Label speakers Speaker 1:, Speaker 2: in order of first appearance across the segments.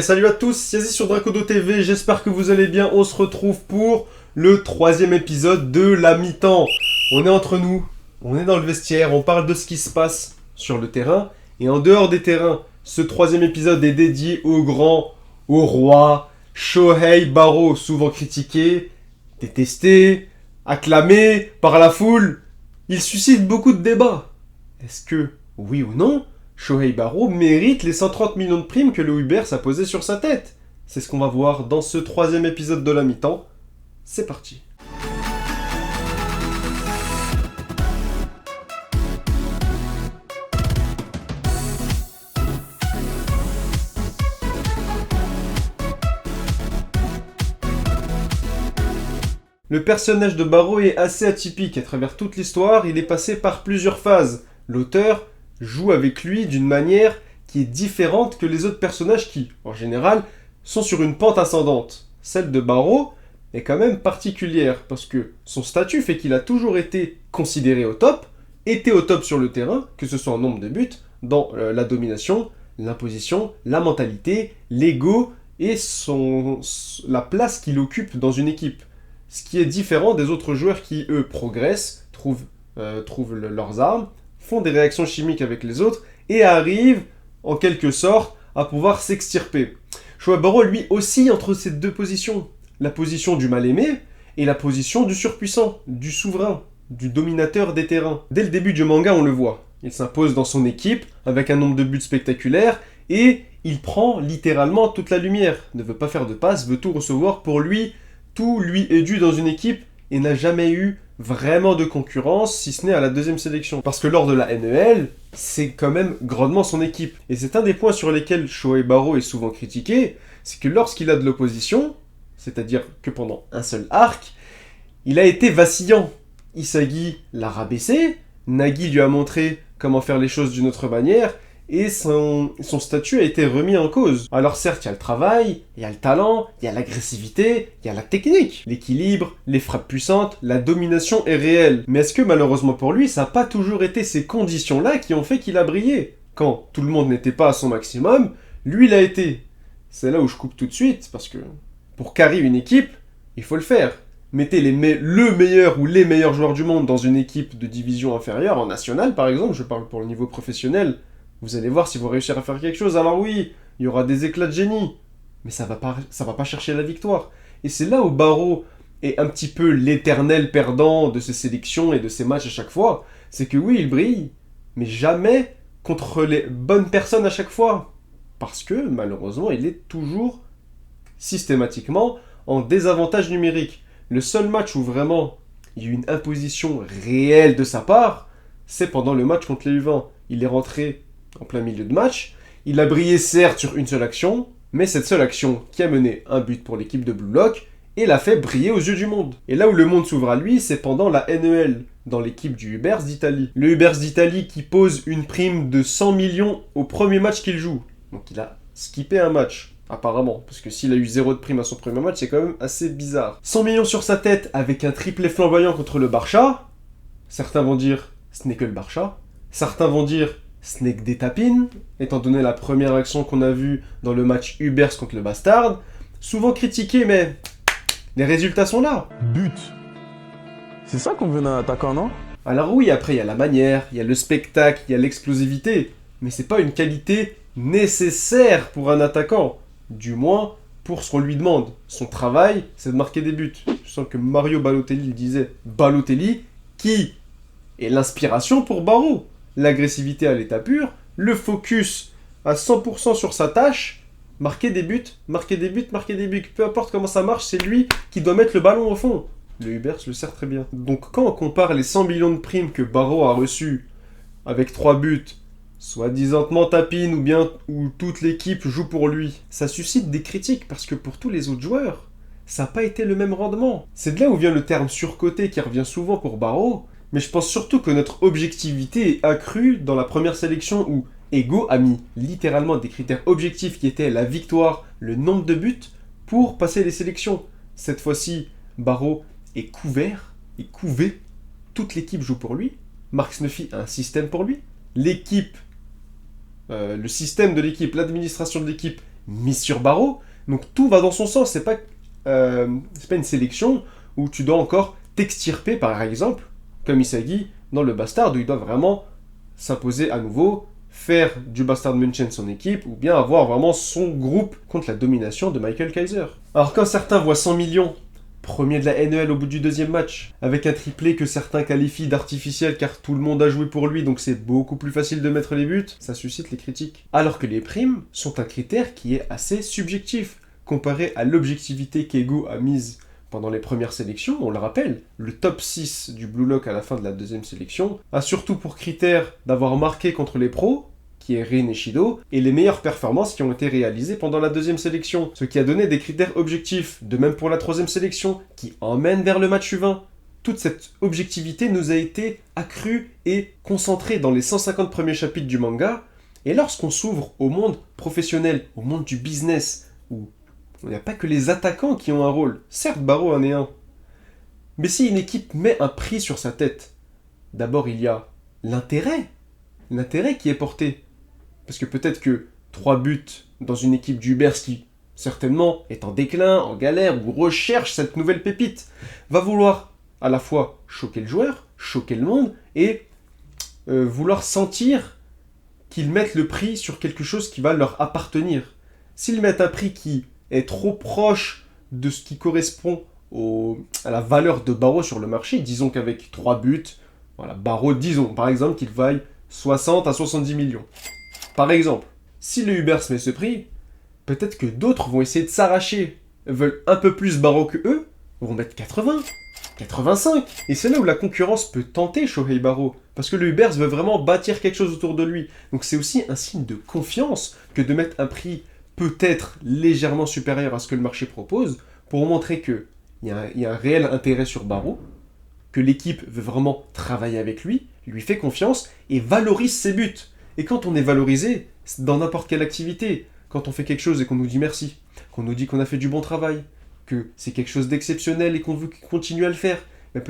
Speaker 1: Salut à tous, Yazi sur Dracodo TV, j'espère que vous allez bien. On se retrouve pour le troisième épisode de la mi-temps. On est entre nous, on est dans le vestiaire, on parle de ce qui se passe sur le terrain et en dehors des terrains. Ce troisième épisode est dédié au grand, au roi, Shohei Barrow, souvent critiqué, détesté, acclamé par la foule. Il suscite beaucoup de débats. Est-ce que, oui ou non, Shohei Barrow mérite les 130 millions de primes que le Ubers a posées sur sa tête? C'est ce qu'on va voir dans ce troisième épisode de la mi-temps. C'est parti. Le personnage de Barrow est assez atypique. À travers toute l'histoire, il est passé par plusieurs phases. L'auteur joue avec lui d'une manière qui est différente que les autres personnages qui, en général, sont sur une pente ascendante. Celle de Barrow est quand même particulière parce que son statut fait qu'il a toujours été considéré au top, était au top sur le terrain, que ce soit en nombre de buts, dans la domination, l'imposition, la mentalité, l'ego et la place qu'il occupe dans une équipe. Ce qui est différent des autres joueurs qui, eux, progressent, trouvent leurs armes, font des réactions chimiques avec les autres et arrivent, en quelque sorte, à pouvoir s'extirper. Shohei Barrow, lui, oscille entre ces deux positions. La position du mal-aimé et la position du surpuissant, du souverain, du dominateur des terrains. Dès le début du manga, on le voit. Il s'impose dans son équipe, avec un nombre de buts spectaculaires, et il prend littéralement toute la lumière. Ne veut pas faire de passe, veut tout recevoir pour lui. Tout lui est dû dans une équipe et n'a jamais eu vraiment de concurrence, si ce n'est à la deuxième sélection. Parce que lors de la NEL, c'est quand même grandement son équipe. Et c'est un des points sur lesquels Shohei Barrow est souvent critiqué, c'est que lorsqu'il a de l'opposition, c'est-à-dire que pendant un seul arc, il a été vacillant. Isagi l'a rabaissé, Nagi lui a montré comment faire les choses d'une autre manière, et son statut a été remis en cause. Alors certes, il y a le travail, il y a le talent, il y a l'agressivité, il y a la technique, l'équilibre, les frappes puissantes, la domination est réelle. Mais est-ce que malheureusement pour lui, ça n'a pas toujours été ces conditions-là qui ont fait qu'il a brillé? Quand tout le monde n'était pas à son maximum, lui l'a été. C'est là où je coupe tout de suite, parce que pour carry une équipe, il faut le faire. Mettez le meilleur ou les meilleurs joueurs du monde dans une équipe de division inférieure, en national par exemple, je parle pour le niveau professionnel, vous allez voir si vous réussirez à faire quelque chose. Alors oui, il y aura des éclats de génie, mais ça va pas chercher la victoire. Et c'est là où Barrow est un petit peu l'éternel perdant de ses sélections et de ses matchs à chaque fois. C'est que oui, il brille, mais jamais contre les bonnes personnes à chaque fois. Parce que malheureusement, il est toujours systématiquement en désavantage numérique. Le seul match où vraiment il y a eu une imposition réelle de sa part, c'est pendant le match contre les U20. Il est rentré en plein milieu de match. Il a brillé certes sur une seule action, mais cette seule action qui a mené un but pour l'équipe de Blue Lock et l'a fait briller aux yeux du monde. Et là où le monde s'ouvre à lui, c'est pendant la NEL, dans l'équipe du Ubers d'Italie. Le Ubers d'Italie qui pose une prime de 100 millions au premier match qu'il joue. Donc il a skippé un match, apparemment, parce que s'il a eu 0 de prime à son premier match, c'est quand même assez bizarre. 100 millions sur sa tête avec un triplé flamboyant contre le Barça. Certains vont dire, ce n'est que le Barça. Certains vont dire, ce n'est que des tapines, étant donné la première action qu'on a vue dans le match Ubers contre le Bastard. Souvent critiqué, mais les résultats sont là.
Speaker 2: But. C'est ça qu'on veut d'un attaquant, non?
Speaker 1: Alors oui, après il y a la manière, il y a le spectacle, il y a l'explosivité, mais c'est pas une qualité nécessaire pour un attaquant. Du moins, pour ce qu'on lui demande. Son travail, c'est de marquer des buts. Je sens que Mario Balotelli le disait. Balotelli, qui est l'inspiration pour Barrow. L'agressivité à l'état pur, le focus à 100% sur sa tâche, marquer des buts, marquer des buts, marquer des buts. Peu importe comment ça marche, c'est lui qui doit mettre le ballon au fond. Le Ubers le sert très bien. Donc quand on compare les 100 millions de primes que Barrow a reçues avec 3 buts, soi-disant tapine ou bien où toute l'équipe joue pour lui, ça suscite des critiques parce que pour tous les autres joueurs, ça n'a pas été le même rendement. C'est de là où vient le terme surcoté qui revient souvent pour Barrow. Mais je pense surtout que notre objectivité est accrue dans la première sélection où Ego a mis littéralement des critères objectifs qui étaient la victoire, le nombre de buts, pour passer les sélections. Cette fois-ci, Barrow est couvert, est couvé, toute l'équipe joue pour lui, Mark Snuffy a un système pour lui, l'équipe, le système de l'équipe, l'administration de l'équipe mise sur Barreau. Donc tout va dans son sens. C'est pas une sélection où tu dois encore t'extirper, par exemple, comme Isagi dans le Bastard, où il doit vraiment s'imposer à nouveau, faire du Bastard München son équipe, ou bien avoir vraiment son groupe contre la domination de Michael Kaiser. Alors quand certains voient 100 millions, premier de la NEL au bout du deuxième match, avec un triplé que certains qualifient d'artificiel car tout le monde a joué pour lui, donc c'est beaucoup plus facile de mettre les buts, ça suscite les critiques. Alors que les primes sont un critère qui est assez subjectif, comparé à l'objectivité qu'Ego a mise pendant les premières sélections. On le rappelle, le top 6 du Blue Lock à la fin de la deuxième sélection a surtout pour critère d'avoir marqué contre les pros, qui est Rin et Shido, et les meilleures performances qui ont été réalisées pendant la deuxième sélection, ce qui a donné des critères objectifs, de même pour la troisième sélection, qui emmène vers le match suivant. Toute cette objectivité nous a été accrue et concentrée dans les 150 premiers chapitres du manga, et lorsqu'on s'ouvre au monde professionnel, au monde du business, où il n'y a pas que les attaquants qui ont un rôle, certes Barreau en est un, mais si une équipe met un prix sur sa tête, d'abord il y a l'intérêt qui est porté. Parce que peut-être que 3 buts dans une équipe du Ubers qui, certainement, est en déclin, en galère, ou recherche cette nouvelle pépite, va vouloir à la fois choquer le joueur, choquer le monde, et vouloir sentir qu'ils mettent le prix sur quelque chose qui va leur appartenir. S'ils mettent un prix qui est trop proche de ce qui correspond à la valeur de Barreau sur le marché, disons qu'avec 3 buts, voilà, Barreau, disons par exemple qu'il vaille 60 à 70 millions. Par exemple, si le Ubers met ce prix, peut-être que d'autres vont essayer de s'arracher, veulent un peu plus Barreau que eux, vont mettre 80, 85. Et c'est là où la concurrence peut tenter Shohei Barreau, parce que le Ubers veut vraiment bâtir quelque chose autour de lui. Donc c'est aussi un signe de confiance que de mettre un prix peut-être légèrement supérieur à ce que le marché propose, pour montrer qu'il y a un réel intérêt sur Barreau, que l'équipe veut vraiment travailler avec lui fait confiance et valorise ses buts. Et quand on est valorisé, dans n'importe quelle activité, quand on fait quelque chose et qu'on nous dit merci, qu'on nous dit qu'on a fait du bon travail, que c'est quelque chose d'exceptionnel et qu'on veut continuer à le faire, mais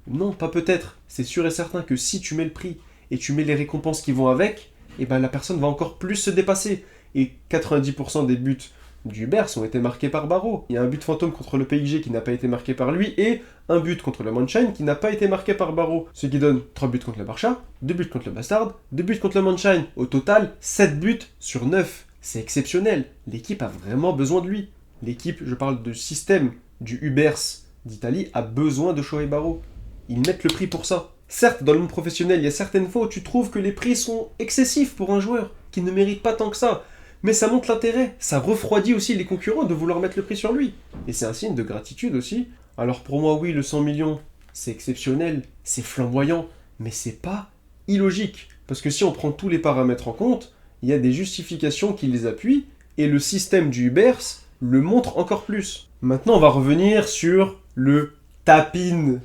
Speaker 1: non, pas peut-être, c'est sûr et certain que si tu mets le prix et tu mets les récompenses qui vont avec, et ben la personne va encore plus se dépasser. Et 90% des buts du Ubers ont été marqués par Barreau. Il y a un but fantôme contre le PSG qui n'a pas été marqué par lui, et un but contre le Mannheim qui n'a pas été marqué par Barreau. Ce qui donne 3 buts contre le Barça, 2 buts contre le Bastard, 2 buts contre le Mannheim. Au total, 7 buts sur 9. C'est exceptionnel. L'équipe a vraiment besoin de lui. L'équipe, je parle de système du Ubers d'Italie, a besoin de Shohei Barreau. Ils mettent le prix pour ça. Certes, dans le monde professionnel, il y a certaines fois où tu trouves que les prix sont excessifs pour un joueur, qui ne mérite pas tant que ça. Mais ça montre l'intérêt, ça refroidit aussi les concurrents de vouloir mettre le prix sur lui. Et c'est un signe de gratitude aussi. Alors pour moi, oui, le 100 millions, c'est exceptionnel, c'est flamboyant, mais c'est pas illogique. Parce que si on prend tous les paramètres en compte, il y a des justifications qui les appuient, et le système du Ubers le montre encore plus. Maintenant, on va revenir sur le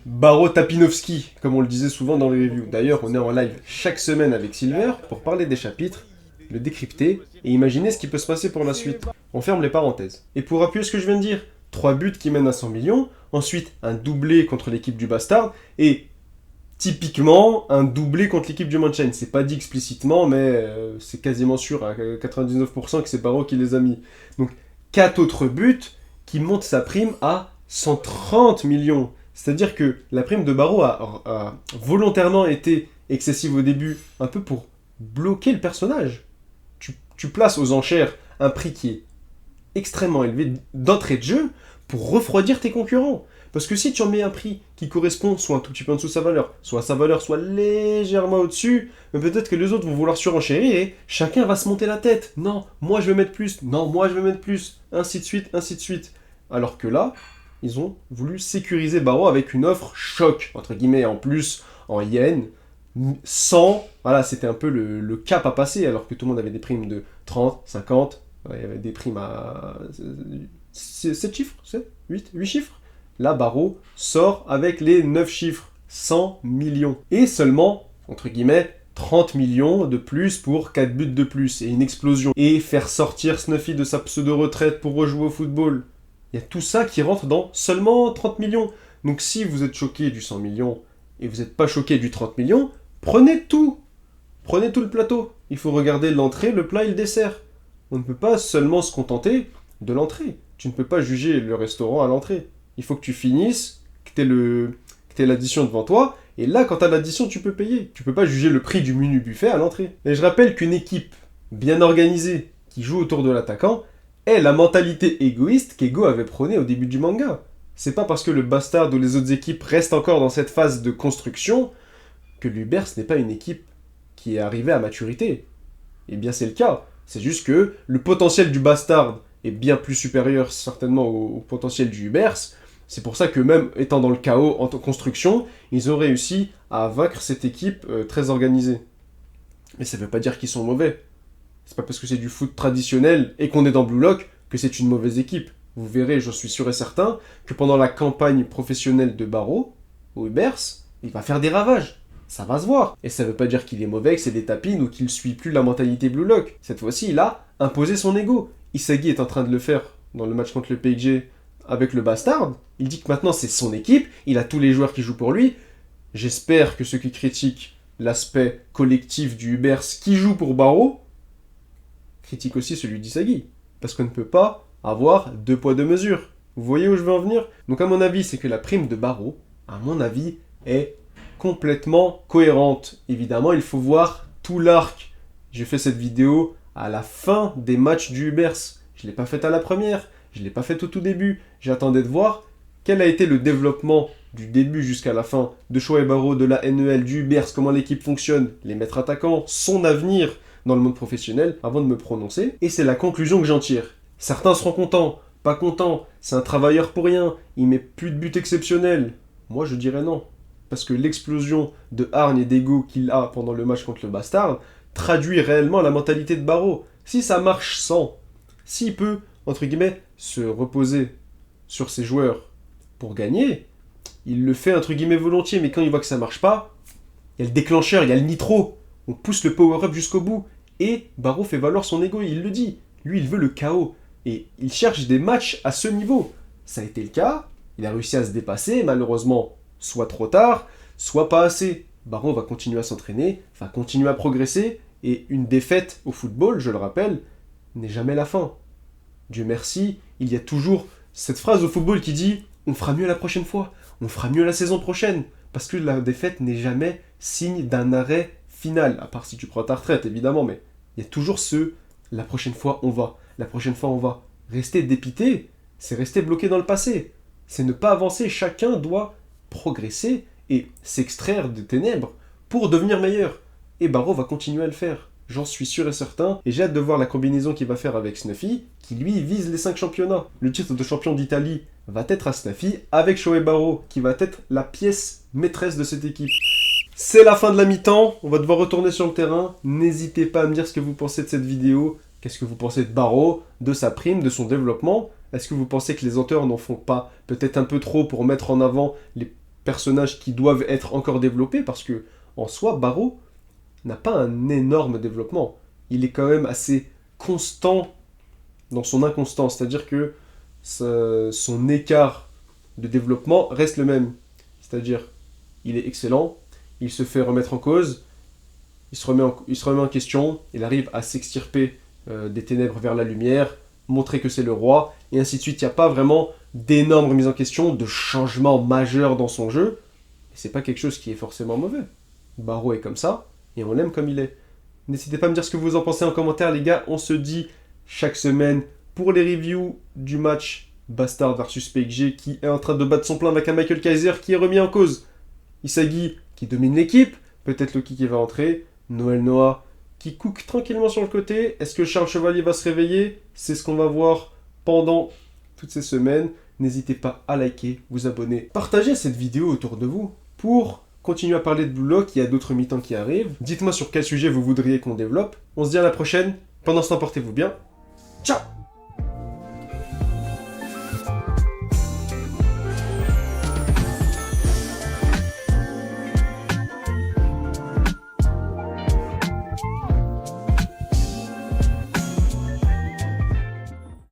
Speaker 1: Barreau-Tapinovski, comme on le disait souvent dans les reviews. D'ailleurs, on est en live chaque semaine avec Silver pour parler des chapitres, le décrypter et imaginer ce qui peut se passer pour la suite. On ferme les parenthèses. Et pour appuyer ce que je viens de dire, 3 buts qui mènent à 100 millions, ensuite un doublé contre l'équipe du Bastard, et typiquement un doublé contre l'équipe du Mannheim. C'est pas dit explicitement, mais c'est quasiment sûr à 99% que c'est Barreau qui les a mis. Donc 4 autres buts qui montent sa prime à 130 millions. C'est-à-dire que la prime de Barreau a volontairement été excessive au début, un peu pour bloquer le personnage. Tu places aux enchères un prix qui est extrêmement élevé d'entrée de jeu pour refroidir tes concurrents. Parce que si tu en mets un prix qui correspond soit un tout petit peu en dessous de sa valeur, soit légèrement au-dessus, mais peut-être que les autres vont vouloir surenchérir et chacun va se monter la tête. Non, moi je vais mettre plus. Non, moi je vais mettre plus. Ainsi de suite, ainsi de suite. Alors que là, ils ont voulu sécuriser Barreau avec une offre choc, entre guillemets, en plus, en yens, 100, voilà, c'était un peu le cap à passer, alors que tout le monde avait des primes de 30, 50, il y avait des primes à 7 chiffres, 7, 8 chiffres. Là, Barreau sort avec les 9 chiffres, 100 millions. Et seulement, entre guillemets, 30 millions de plus pour 4 buts de plus, et une explosion. Et faire sortir Snuffy de sa pseudo-retraite pour rejouer au football. Il y a tout ça qui rentre dans seulement 30 millions. Donc si vous êtes choqué du 100 millions, et vous n'êtes pas choqué du 30 millions, prenez tout le plateau. Il faut regarder l'entrée, le plat et le dessert. On ne peut pas seulement se contenter de l'entrée. Tu ne peux pas juger le restaurant à l'entrée. Il faut que tu finisses, que tu aies l'addition devant toi, et là, quand tu as l'addition, tu peux payer. Tu peux pas juger le prix du menu buffet à l'entrée. Et je rappelle qu'une équipe bien organisée qui joue autour de l'attaquant est la mentalité égoïste qu'Ego avait prônée au début du manga. C'est pas parce que le Bastard ou les autres équipes restent encore dans cette phase de construction que l'Ubers n'est pas une équipe qui est arrivée à maturité. Eh bien, c'est le cas. C'est juste que le potentiel du Bastard est bien plus supérieur certainement au potentiel du Ubers. C'est pour ça que même étant dans le chaos en construction, ils ont réussi à vaincre cette équipe très organisée. Mais ça veut pas dire qu'ils sont mauvais. C'est pas parce que c'est du foot traditionnel et qu'on est dans Blue Lock que c'est une mauvaise équipe. Vous verrez, j'en suis sûr et certain, que pendant la campagne professionnelle de Barreau, au Ubers, il va faire des ravages. Ça va se voir. Et ça veut pas dire qu'il est mauvais, que c'est des tapines ou qu'il suit plus la mentalité Blue Lock. Cette fois-ci, il a imposé son ego. Isagi est en train de le faire dans le match contre le PSG avec le Bastard. Il dit que maintenant c'est son équipe, il a tous les joueurs qui jouent pour lui. J'espère que ceux qui critiquent l'aspect collectif du Ubers qui joue pour Barreau critiquent aussi celui d'Isagi. Parce qu'on ne peut pas avoir deux poids deux mesures. Vous voyez où je veux en venir? Donc à mon avis, c'est que la prime de Barreau, à mon avis, est complètement cohérente. Évidemment, il faut voir tout l'arc. J'ai fait cette vidéo à la fin des matchs du Ubers. Je ne l'ai pas faite à la première, je ne l'ai pas faite au tout début. J'attendais de voir quel a été le développement du début jusqu'à la fin de Shohei Barreau, de la NEL, du Ubers, comment l'équipe fonctionne, les maîtres attaquants, son avenir dans le monde professionnel, avant de me prononcer. Et c'est la conclusion que j'en tire. Certains seront contents, pas contents, c'est un travailleur pour rien, il met plus de buts exceptionnels. Moi je dirais non. Parce que l'explosion de hargne et d'ego qu'il a pendant le match contre le Bastard traduit réellement la mentalité de Barreau. Si ça marche sans, s'il peut, entre guillemets, se reposer sur ses joueurs pour gagner, il le fait entre guillemets volontiers, mais quand il voit que ça marche pas, il y a le déclencheur, il y a le nitro, on pousse le power-up jusqu'au bout, et Barreau fait valoir son ego, il le dit. Lui, il veut le chaos, et il cherche des matchs à ce niveau. Ça a été le cas, il a réussi à se dépasser, malheureusement, soit trop tard, soit pas assez. Barreau va continuer à s'entraîner, va continuer à progresser, et une défaite au football, je le rappelle, n'est jamais la fin. Dieu merci, il y a toujours cette phrase au football qui dit « on fera mieux la prochaine fois, on fera mieux la saison prochaine », parce que la défaite n'est jamais signe d'un arrêt final, à part si tu prends ta retraite évidemment, mais il y a toujours « la prochaine fois on va, la prochaine fois on va ». Rester dépité, c'est rester bloqué dans le passé, c'est ne pas avancer, chacun doit progresser et s'extraire des ténèbres pour devenir meilleur. Et Barreau va continuer à le faire. J'en suis sûr et certain. Et j'ai hâte de voir la combinaison qu'il va faire avec Snuffy, qui lui vise les 5 championnats. Le titre de champion d'Italie va être à Snuffy, avec Shohei Barreau, qui va être la pièce maîtresse de cette équipe. C'est la fin de la mi-temps, on va devoir retourner sur le terrain. N'hésitez pas à me dire ce que vous pensez de cette vidéo. Qu'est-ce que vous pensez de Barreau, de sa prime, de son développement? Est-ce que vous pensez que les auteurs n'en font pas peut-être un peu trop pour mettre en avant les personnages qui doivent être encore développés? Parce que, en soi, Barreau n'a pas un énorme développement. Il est quand même assez constant dans son inconstance, c'est-à-dire que son écart de développement reste le même. C'est-à-dire, il est excellent, il se fait remettre en cause, il se remet en question, il arrive à s'extirper des ténèbres vers la lumière, montrer que c'est le roi, et ainsi de suite. Il n'y a pas vraiment d'énormes remises en question, de changements majeurs dans son jeu, et c'est pas quelque chose qui est forcément mauvais. Barreau est comme ça, et on l'aime comme il est. N'hésitez pas à me dire ce que vous en pensez en commentaire, les gars. On se dit chaque semaine pour les reviews du match Bastard versus PXG qui est en train de battre son plein avec un Michael Kaiser qui est remis en cause. Isagi qui domine l'équipe, peut-être Loki qui va entrer, Noël Noah qui cook tranquillement sur le côté. Est-ce que Charles Chevalier va se réveiller? C'est ce qu'on va voir pendant toutes ces semaines. N'hésitez pas à liker, vous abonner, partagez cette vidéo autour de vous pour continuer à parler de Blue Lock. Il y a d'autres mi-temps qui arrivent. Dites-moi sur quel sujet vous voudriez qu'on développe. On se dit à la prochaine. Pendant ce temps, portez-vous bien. Ciao!